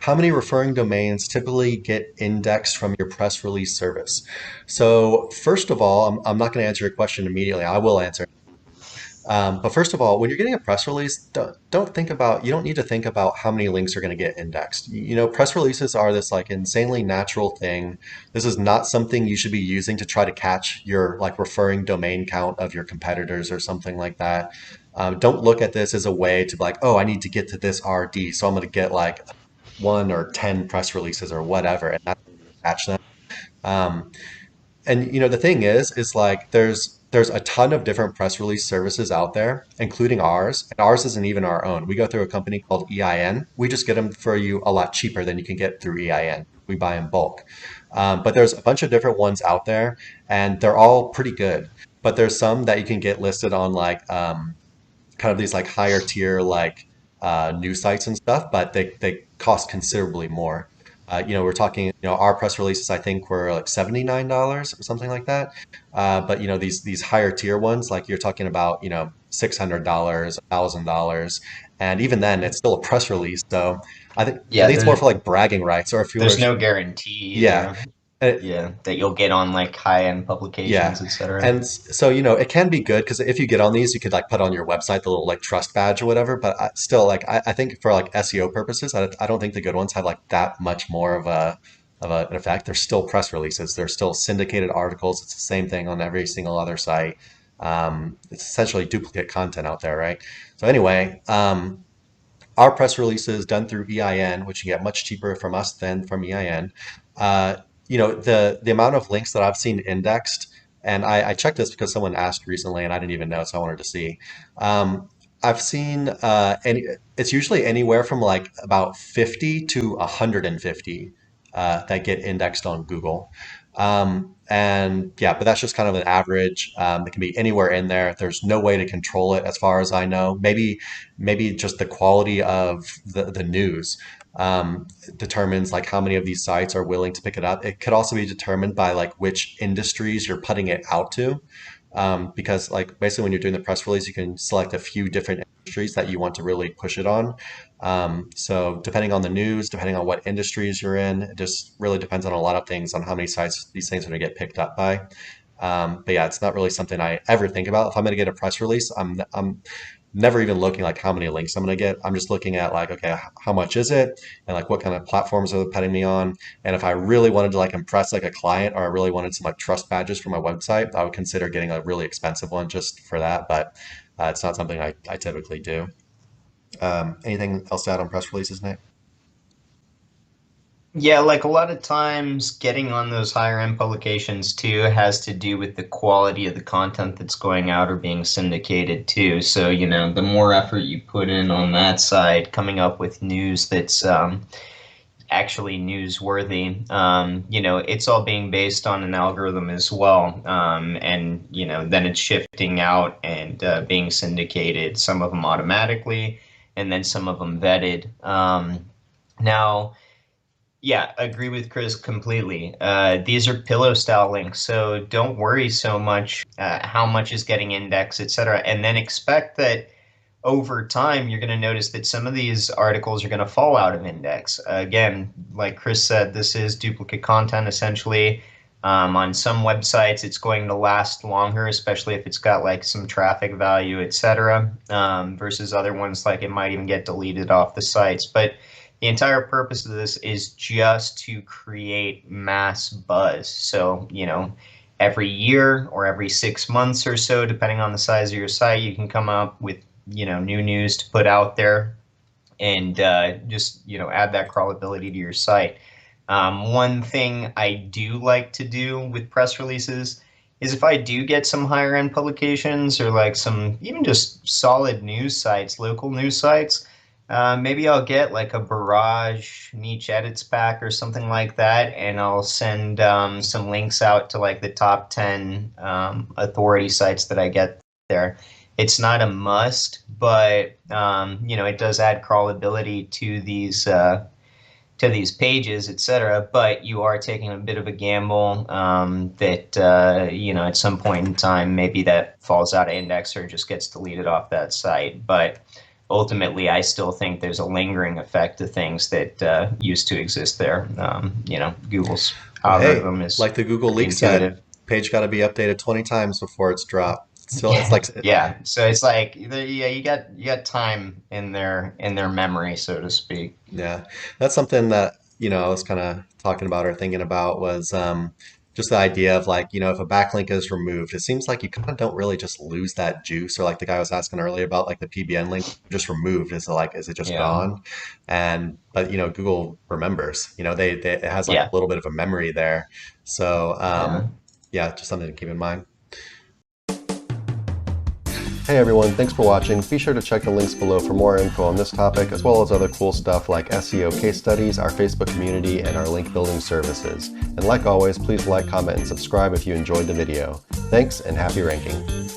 how many referring domains typically get indexed from your press release service? So first of all, I'm not going to answer your question immediately. I will answer. But first of all, when you're getting a press release, don't think about, you don't need to think about how many links are going to get indexed. You know, press releases are this like insanely natural thing. This is not something you should be using to try to catch your like referring domain count of your competitors or something like that. Don't look at this as a way to be like, oh, I need to get to this RD, so I'm going to get like one or 10 press releases or whatever, and that's going to catch them. Um, and you know, the thing is like there's a ton of different press release services out there, including ours. And ours isn't even our own. We go through a company called EIN. We just get them for you a lot cheaper than you can get through EIN. We buy in bulk. But there's a bunch of different ones out there, and they're all pretty good. But there's some that you can get listed on like kind of these like higher tier like news sites and stuff, but they cost considerably more. You know, we're talking, you know, our press releases I think were like $79 or something like that. But you know, these higher tier ones, like you're talking about, you know, $600, $1,000, and even then, it's still a press release. So I Yeah, think it's more for like bragging rights, or if you were, there's no guarantee yeah. either. Uh, Yeah, that you'll get on like high-end Yeah. publications, etc. And so, you know, it can be good because if you get on these, you could like put on your website the little like trust badge or whatever. But still, like, I think for like SEO purposes, I don't think the good ones have like that much more of an effect. They're still press releases. They're still syndicated articles. It's the same thing on every single other site. It's essentially duplicate content out there, right? So anyway, our press releases done through EIN, which you get much cheaper from us than from EIN. Uh, you know, the amount of links that I've seen indexed, and I checked this because someone asked recently, and I didn't even know, so I wanted to see. I've seen it's usually anywhere from like about 50 to 150 that get indexed on Google. And yeah, but that's just kind of an average. It can be anywhere in there. There's no way to control it as far as I know. Maybe just the quality of the news determines like how many of these sites are willing to pick it up. It could also be determined by like which industries you're putting it out to. Because like basically when you're doing the press release, you can select a few different industries that you want to really push it on. So depending on the news, depending on what industries you're in, it just really depends on a lot of things on how many sites these things are going to get picked up by. But yeah, it's not really something I ever think about. If I'm going to get a press release, I'm never even looking like how many links I'm going to get. I'm just looking at like, okay, how much is it? And like what kind of platforms are they putting me on? And if I really wanted to like impress like a client or I really wanted some like trust badges for my website, I would consider getting a really expensive one just for that. But it's not something I typically do. Anything else to add on press releases, Nick? Yeah, like a lot of times getting on those higher end publications too has to do with the quality of the content that's going out or being syndicated too. So, you know, the more effort you put in on that side, coming up with news that's actually newsworthy, you know, it's all being based on an algorithm as well. And, you know, then it's shifting out and being syndicated, some of them automatically, and then some of them vetted. Now, yeah, agree with Chris completely. These are pillow style links, so don't worry so much how much is getting indexed, etc. And then expect that over time you're going to notice that some of these articles are going to fall out of index. Again, like Chris said, this is duplicate content essentially. On some websites, it's going to last longer, especially if it's got like some traffic value, etc. Versus other ones, like it might even get deleted off the sites. But the entire purpose of this is just to create mass buzz. So, you know, every year or every 6 months or so, depending on the size of your site, you can come up with, you know, new news to put out there and just, you know, add that crawlability to your site. One thing I do like to do with press releases is if I do get some higher end publications or like some even just solid news sites, local news sites, maybe I'll get like a barrage niche edits pack or something like that, and I'll send some links out to like the top 10 authority sites that I get there. It's not a must, but you know, it does add crawlability to these pages, etc. But you are taking a bit of a gamble that you know, at some point in time, maybe that falls out of index or just gets deleted off that site. But ultimately, I still think there's a lingering effect to things that used to exist there. Google's Well, hey, algorithm is like the Google pretty leak said, intuitive. page got to be updated 20 times before it's dropped. Still, it's like, Yeah. So it's like, yeah, you got time in their memory, so to speak. yeah, that's something that, I was kind of talking about or thinking about was just the idea of like, if a backlink is removed, it seems like you kind of don't really just lose that juice. Or like the guy was asking earlier about like the PBN link just removed. Is it just Yeah. gone? But Google remembers, it has like a Yeah. little bit of a memory there. So Yeah. yeah, just something to keep in mind. Hey everyone, thanks for watching. Be sure to check the links below for more info on this topic, as well as other cool stuff like SEO case studies, our Facebook community, and our link building services. And like always, please like, comment, and subscribe if you enjoyed the video. Thanks, and happy ranking.